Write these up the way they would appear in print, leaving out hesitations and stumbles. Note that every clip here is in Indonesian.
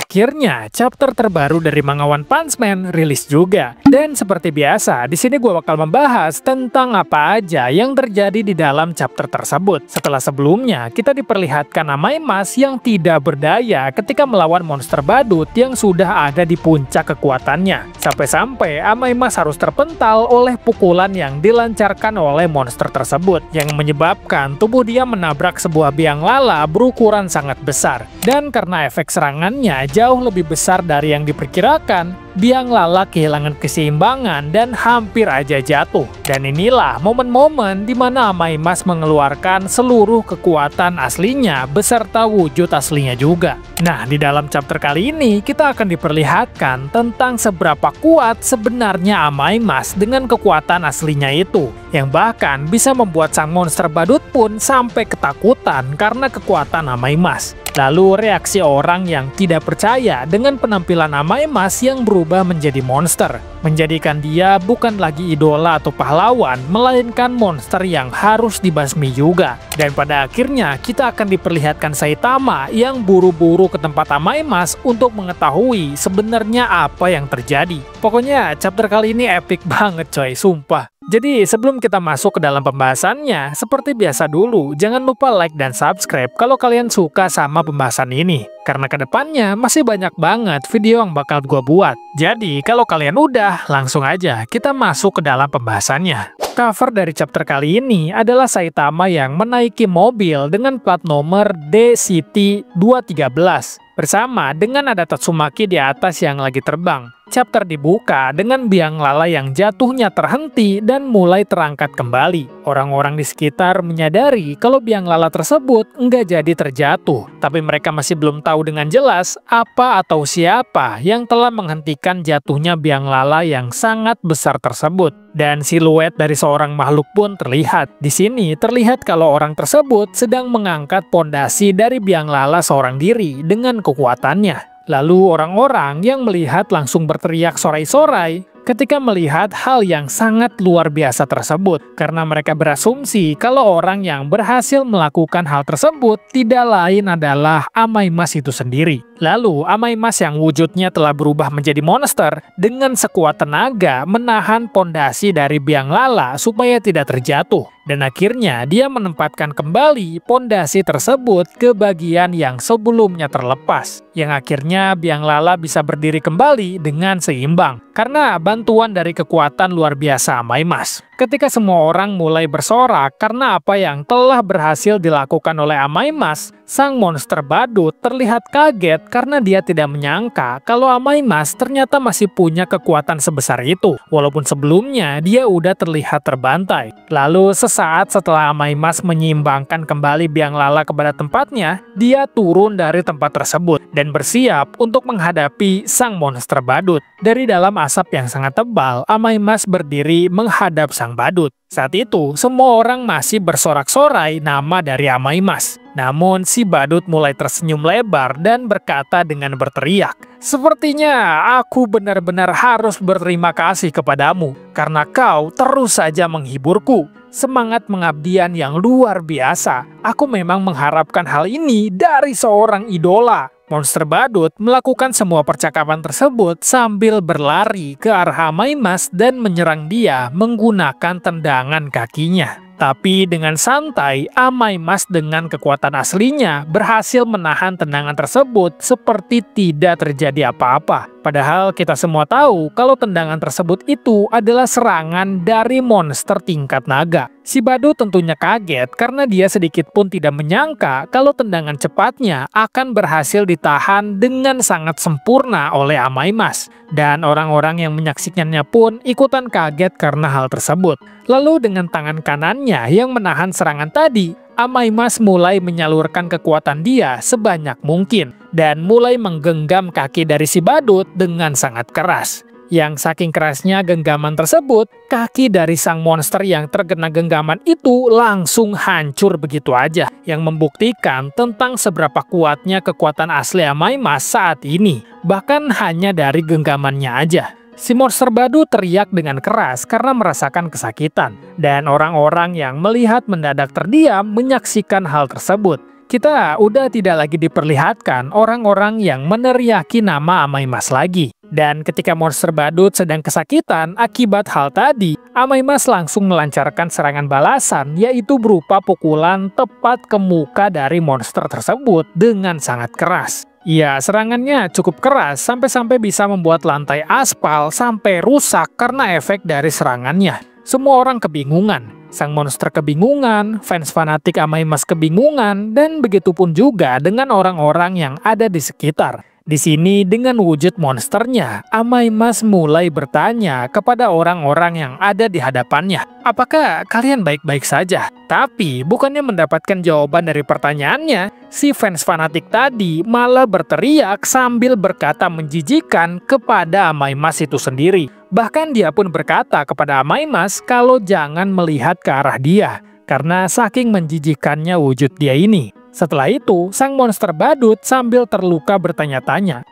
Akhirnya, chapter terbaru dari manga One Punch Man rilis juga. Dan seperti biasa, di sini gue bakal membahas tentang apa aja yang terjadi di dalam chapter tersebut. Setelah sebelumnya, kita diperlihatkan Amaimas yang tidak berdaya ketika melawan monster badut yang sudah ada di puncak kekuatannya. Sampai-sampai Amaimas harus terpental oleh pukulan yang dilancarkan oleh monster tersebut, yang menyebabkan tubuh dia menabrak sebuah biang lala berukuran sangat besar. Dan karena efek serangannya jauh lebih besar dari yang diperkirakan, biang lala kehilangan keseimbangan dan hampir aja jatuh. Dan inilah momen-momen di mana Amaimas mengeluarkan seluruh kekuatan aslinya beserta wujud aslinya juga. Nah, di dalam chapter kali ini kita akan diperlihatkan tentang seberapa kuat sebenarnya Amaimas dengan kekuatan aslinya itu, yang bahkan bisa membuat sang monster badut pun sampai ketakutan karena kekuatan Amaimas. Lalu reaksi orang yang tidak percaya dengan penampilan Amaimas yang berubah menjadi monster, menjadikan dia bukan lagi idola atau pahlawan, melainkan monster yang harus dibasmi juga. Dan pada akhirnya kita akan diperlihatkan Saitama yang buru-buru ke tempat Amaimas untuk mengetahui sebenarnya apa yang terjadi. Pokoknya chapter kali ini epic banget coy, sumpah. Jadi sebelum kita masuk ke dalam pembahasannya, seperti biasa dulu, jangan lupa like dan subscribe kalau kalian suka sama pembahasan ini. Karena kedepannya masih banyak banget video yang bakal gue buat. Jadi kalau kalian udah, langsung aja kita masuk ke dalam pembahasannya. Cover dari chapter kali ini adalah Saitama yang menaiki mobil dengan plat nomor DCT-213. Bersama dengan ada Tatsumaki di atas yang lagi terbang. Chapter dibuka dengan biang lala yang jatuhnya terhenti dan mulai terangkat kembali. Orang-orang di sekitar menyadari kalau biang lala tersebut nggak jadi terjatuh, tapi mereka masih belum tahu dengan jelas apa atau siapa yang telah menghentikan jatuhnya biang lala yang sangat besar tersebut. Dan siluet dari seorang makhluk pun terlihat. Di sini terlihat kalau orang tersebut sedang mengangkat pondasi dari biang lala seorang diri dengan kekuatannya. Lalu orang-orang yang melihat langsung berteriak sorai-sorai ketika melihat hal yang sangat luar biasa tersebut, karena mereka berasumsi kalau orang yang berhasil melakukan hal tersebut tidak lain adalah Amaimas itu sendiri. Lalu Amaimas yang wujudnya telah berubah menjadi monster dengan sekuat tenaga menahan pondasi dari biang lala supaya tidak terjatuh. Dan akhirnya dia menempatkan kembali pondasi tersebut ke bagian yang sebelumnya terlepas, yang akhirnya biang lala bisa berdiri kembali dengan seimbang karena bantuan dari kekuatan luar biasa Amaimas. Ketika semua orang mulai bersorak karena apa yang telah berhasil dilakukan oleh Amaimas, sang monster badut terlihat kaget karena dia tidak menyangka kalau Amaimas ternyata masih punya kekuatan sebesar itu, walaupun sebelumnya dia udah terlihat terbantai. Lalu sesaat setelah Amaimas menyeimbangkan kembali biang lala kepada tempatnya, dia turun dari tempat tersebut dan bersiap untuk menghadapi sang monster badut. Dari dalam asap yang sangat tebal, Amaimas berdiri menghadap sang badut. Saat itu, semua orang masih bersorak-sorai nama dari Amaimas. Namun, si badut mulai tersenyum lebar dan berkata dengan berteriak, "Sepertinya aku benar-benar harus berterima kasih kepadamu, karena kau terus saja menghiburku. Semangat pengabdian yang luar biasa. Aku memang mengharapkan hal ini dari seorang idola." Monster badut melakukan semua percakapan tersebut sambil berlari ke arah Amaimas dan menyerang dia menggunakan tendangan kakinya. Tapi dengan santai, Amaimas dengan kekuatan aslinya berhasil menahan tendangan tersebut seperti tidak terjadi apa-apa. Padahal kita semua tahu kalau tendangan tersebut itu adalah serangan dari monster tingkat naga. Si badut tentunya kaget karena dia sedikit pun tidak menyangka kalau tendangan cepatnya akan berhasil ditahan dengan sangat sempurna oleh Amaimas. Dan orang-orang yang menyaksikannya pun ikutan kaget karena hal tersebut. Lalu dengan tangan kanannya yang menahan serangan tadi, Amaimas mulai menyalurkan kekuatan dia sebanyak mungkin dan mulai menggenggam kaki dari si badut dengan sangat keras. Yang saking kerasnya genggaman tersebut, kaki dari sang monster yang terkena genggaman itu langsung hancur begitu aja, yang membuktikan tentang seberapa kuatnya kekuatan asli Amaimas saat ini, bahkan hanya dari genggamannya aja. Si monster badut teriak dengan keras karena merasakan kesakitan, dan orang-orang yang melihat mendadak terdiam menyaksikan hal tersebut. kita udah tidak lagi diperlihatkan orang-orang yang meneriaki nama Amaimas lagi. Dan ketika monster badut sedang kesakitan akibat hal tadi, Amaimas langsung melancarkan serangan balasan, yaitu berupa pukulan tepat ke muka dari monster tersebut dengan sangat keras. Ya, serangannya cukup keras sampai-sampai bisa membuat lantai aspal sampai rusak karena efek dari serangannya. Semua orang kebingungan. Sang monster kebingungan, fans fanatik Amaimas kebingungan, dan begitupun juga dengan orang-orang yang ada di sekitar. Di sini dengan wujud monsternya, Amaimas mulai bertanya kepada orang-orang yang ada di hadapannya, apakah kalian baik-baik saja? Tapi bukannya mendapatkan jawaban dari pertanyaannya, si fans fanatik tadi malah berteriak sambil berkata menjijikan kepada Amaimas itu sendiri. Bahkan dia pun berkata kepada Amaimas kalau jangan melihat ke arah dia, karena saking menjijikannya wujud dia ini. Setelah itu, sang monster badut sambil terluka bertanya-tanya,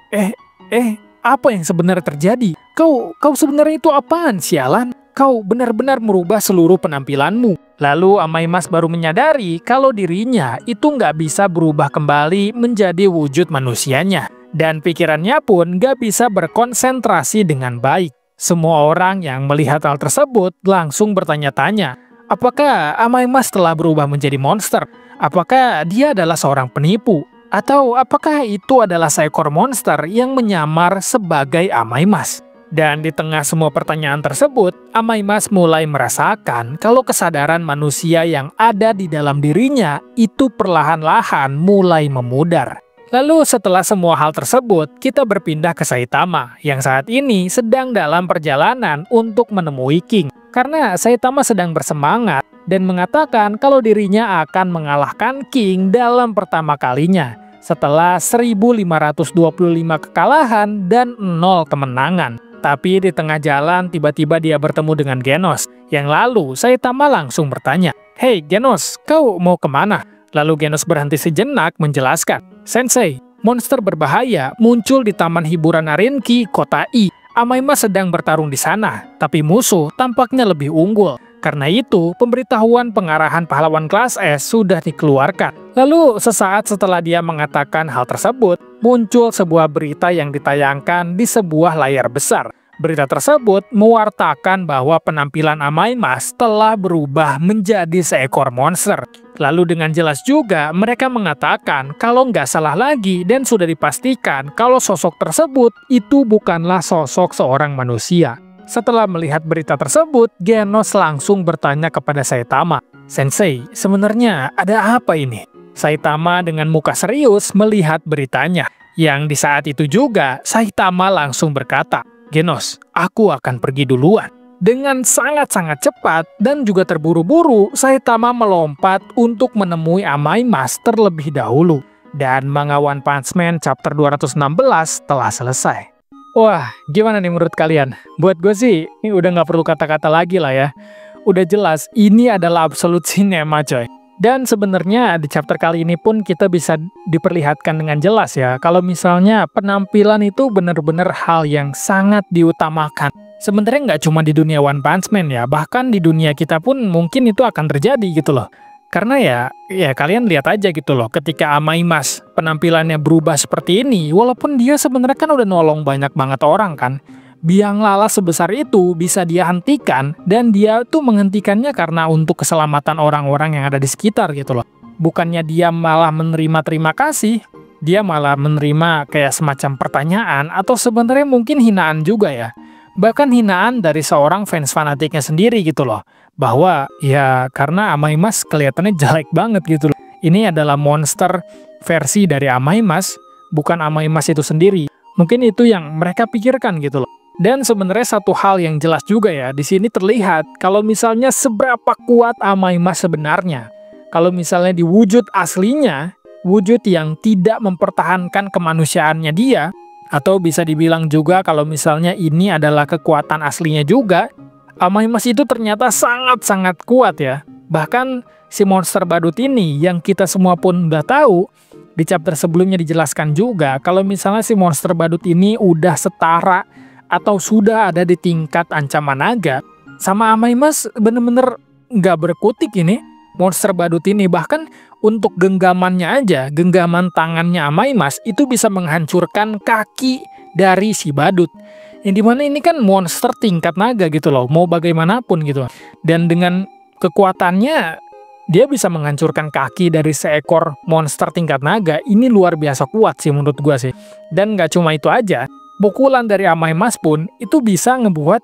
apa yang sebenarnya terjadi? Kau sebenarnya itu apaan, sialan? Kau benar-benar merubah seluruh penampilanmu. Lalu Amaimas baru menyadari kalau dirinya itu nggak bisa berubah kembali menjadi wujud manusianya. Dan pikirannya pun nggak bisa berkonsentrasi dengan baik. Semua orang yang melihat hal tersebut langsung bertanya-tanya, apakah Amaimas telah berubah menjadi monster? Apakah dia adalah seorang penipu? Atau apakah itu adalah seekor monster yang menyamar sebagai Amaimas? Dan di tengah semua pertanyaan tersebut, Amaimas mulai merasakan kalau kesadaran manusia yang ada di dalam dirinya itu perlahan-lahan mulai memudar. Lalu setelah semua hal tersebut, kita berpindah ke Saitama yang saat ini sedang dalam perjalanan untuk menemui King. Karena Saitama sedang bersemangat dan mengatakan kalau dirinya akan mengalahkan King dalam pertama kalinya setelah 1525 kekalahan dan 0 kemenangan. Tapi di tengah jalan tiba-tiba dia bertemu dengan Genos. Yang lalu Saitama langsung bertanya, "Hei Genos, kau mau kemana?" Lalu Genos berhenti sejenak menjelaskan, "Sensei, monster berbahaya muncul di taman hiburan Arenki, kota I. Amaimas sedang bertarung di sana, tapi musuh tampaknya lebih unggul. Karena itu, pemberitahuan pengarahan pahlawan kelas S sudah dikeluarkan." Lalu, sesaat setelah dia mengatakan hal tersebut, muncul sebuah berita yang ditayangkan di sebuah layar besar. Berita tersebut mewartakan bahwa penampilan Amaimas telah berubah menjadi seekor monster. Lalu dengan jelas juga mereka mengatakan kalau nggak salah lagi dan sudah dipastikan kalau sosok tersebut itu bukanlah sosok seorang manusia. Setelah melihat berita tersebut, Genos langsung bertanya kepada Saitama, "Sensei, sebenarnya ada apa ini?" Saitama dengan muka serius melihat beritanya. Yang di saat itu juga, Saitama langsung berkata, "Genos, aku akan pergi duluan." Dengan sangat-sangat cepat dan juga terburu-buru, Saitama melompat untuk menemui Amaimas terlebih dahulu. Dan manga One Punch Man chapter 216 telah selesai. Wah, gimana nih menurut kalian? Buat gue sih, ini udah nggak perlu kata-kata lagi lah ya. Udah jelas, ini adalah absolute cinema coy. Dan sebenarnya di chapter kali ini pun kita bisa diperlihatkan dengan jelas ya, kalau misalnya penampilan itu benar-benar hal yang sangat diutamakan. Sebenarnya nggak cuma di dunia One Punch Man ya, bahkan di dunia kita pun mungkin itu akan terjadi gitu loh. Karena ya kalian lihat aja gitu loh, ketika Amaimas penampilannya berubah seperti ini, walaupun dia sebenarnya kan udah nolong banyak banget orang kan, biang lala sebesar itu bisa dia hentikan, dan dia tuh menghentikannya karena untuk keselamatan orang-orang yang ada di sekitar gitu loh. Bukannya dia malah menerima terima kasih, dia malah menerima kayak semacam pertanyaan atau sebenarnya mungkin hinaan juga ya. Bahkan hinaan dari seorang fans fanatiknya sendiri gitu loh. Bahwa ya karena Amaimas kelihatannya jelek banget gitu loh. Ini adalah monster versi dari Amaimas, bukan Amaimas itu sendiri. Mungkin itu yang mereka pikirkan gitu loh. Dan sebenarnya satu hal yang jelas juga ya, di sini terlihat kalau misalnya seberapa kuat Amaimas sebenarnya. Kalau misalnya di wujud aslinya, wujud yang tidak mempertahankan kemanusiaannya dia, atau bisa dibilang juga kalau misalnya ini adalah kekuatan aslinya juga, Amaimas itu ternyata sangat-sangat kuat ya. Bahkan si monster badut ini yang kita semua pun udah tahu, di chapter sebelumnya dijelaskan juga kalau misalnya si monster badut ini udah setara atau sudah ada di tingkat ancaman naga, sama Amaimas bener-bener nggak berkutik ini monster badut ini. Bahkan Untuk genggamannya aja, genggaman tangannya Amaimas itu bisa menghancurkan kaki dari si badut. Yang dimana ini kan monster tingkat naga gitu loh, mau bagaimanapun gitu. Dan dengan kekuatannya, dia bisa menghancurkan kaki dari seekor monster tingkat naga. Ini luar biasa kuat sih menurut gua sih. Dan nggak cuma itu aja, pukulan dari Amaimas pun itu bisa ngebuat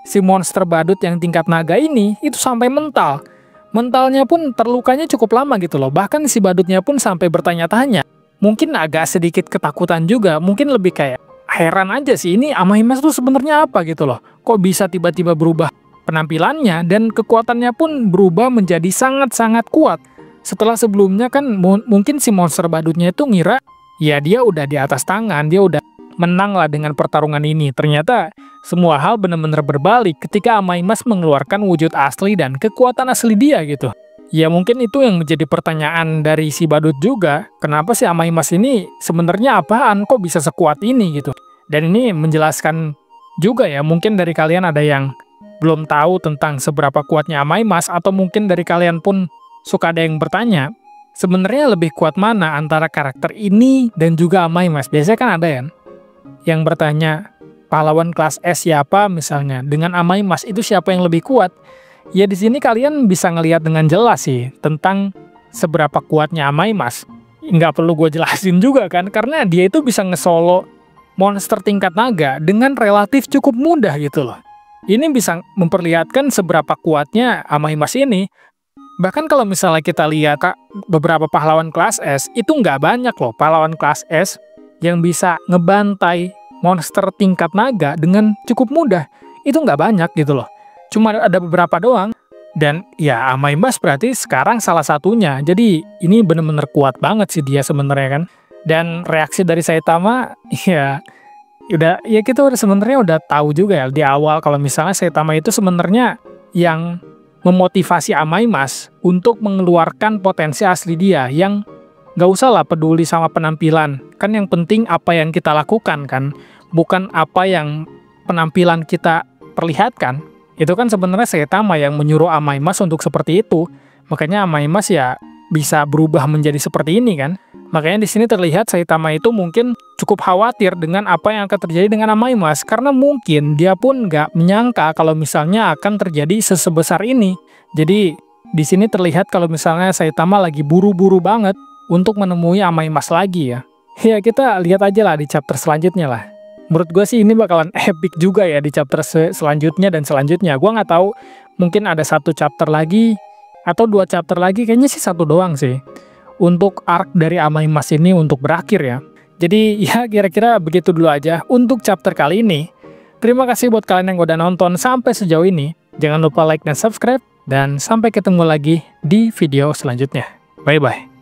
si monster badut yang tingkat naga ini itu sampai mental. Mentalnya pun terlukanya cukup lama gitu loh. Bahkan si badutnya pun sampai bertanya-tanya. Mungkin agak sedikit ketakutan juga, mungkin lebih kayak heran aja sih, ini Amaimas tuh sebenarnya apa gitu loh. Kok bisa tiba-tiba berubah penampilannya dan kekuatannya pun berubah menjadi sangat-sangat kuat. Setelah sebelumnya kan mungkin si monster badutnya itu ngira ya dia udah di atas tangan, dia udah menang lah dengan pertarungan ini. Ternyata semua hal benar-benar berbalik ketika Amaimas mengeluarkan wujud asli dan kekuatan asli dia gitu. Ya mungkin itu yang menjadi pertanyaan dari si badut juga, kenapa si Amaimas ini sebenarnya apaan, kok bisa sekuat ini gitu. Dan ini menjelaskan juga ya, mungkin dari kalian ada yang belum tahu tentang seberapa kuatnya Amaimas, atau mungkin dari kalian pun suka ada yang bertanya, sebenarnya lebih kuat mana antara karakter ini dan juga Amaimas? Biasanya kan ada yang bertanya, pahlawan kelas S siapa misalnya, dengan Amaimas itu siapa yang lebih kuat? Ya di sini kalian bisa ngelihat dengan jelas sih tentang seberapa kuatnya Amaimas. Nggak perlu gue jelasin juga kan, karena dia itu bisa nge-solo monster tingkat naga dengan relatif cukup mudah gitu loh. Ini bisa memperlihatkan seberapa kuatnya Amaimas ini. Bahkan kalau misalnya kita lihat beberapa pahlawan kelas S, itu nggak banyak loh pahlawan kelas S yang bisa ngebantai monster tingkat naga dengan cukup mudah. Itu nggak banyak gitu loh. Cuma ada beberapa doang. Dan ya Amaimas berarti sekarang salah satunya. Jadi ini bener-bener kuat banget sih dia sebenarnya kan. Dan reaksi dari Saitama, ya kita sebenarnya udah tahu juga ya di awal kalau misalnya Saitama itu sebenarnya yang memotivasi Amaimas untuk mengeluarkan potensi asli dia, yang gak usah lah peduli sama penampilan, kan yang penting apa yang kita lakukan kan, bukan apa yang penampilan kita perlihatkan. Itu kan sebenarnya Saitama yang menyuruh Amaimas untuk seperti itu, makanya Amaimas ya bisa berubah menjadi seperti ini kan. Makanya di sini terlihat Saitama itu mungkin cukup khawatir dengan apa yang akan terjadi dengan Amaimas, karena mungkin dia pun nggak menyangka kalau misalnya akan terjadi sebesar ini. Jadi di sini terlihat kalau misalnya Saitama lagi buru-buru banget untuk menemui Amaimas lagi ya. Ya kita lihat aja lah di chapter selanjutnya lah. Menurut gue sih ini bakalan epic juga ya di chapter selanjutnya dan selanjutnya. Gue nggak tahu, mungkin ada 1 chapter lagi atau 2 chapter lagi, kayaknya sih 1 doang sih untuk arc dari Amaimas ini untuk berakhir ya. Jadi ya kira-kira begitu dulu aja untuk chapter kali ini. Terima kasih buat kalian yang udah nonton sampai sejauh ini. Jangan lupa like dan subscribe, dan sampai ketemu lagi di video selanjutnya. Bye-bye.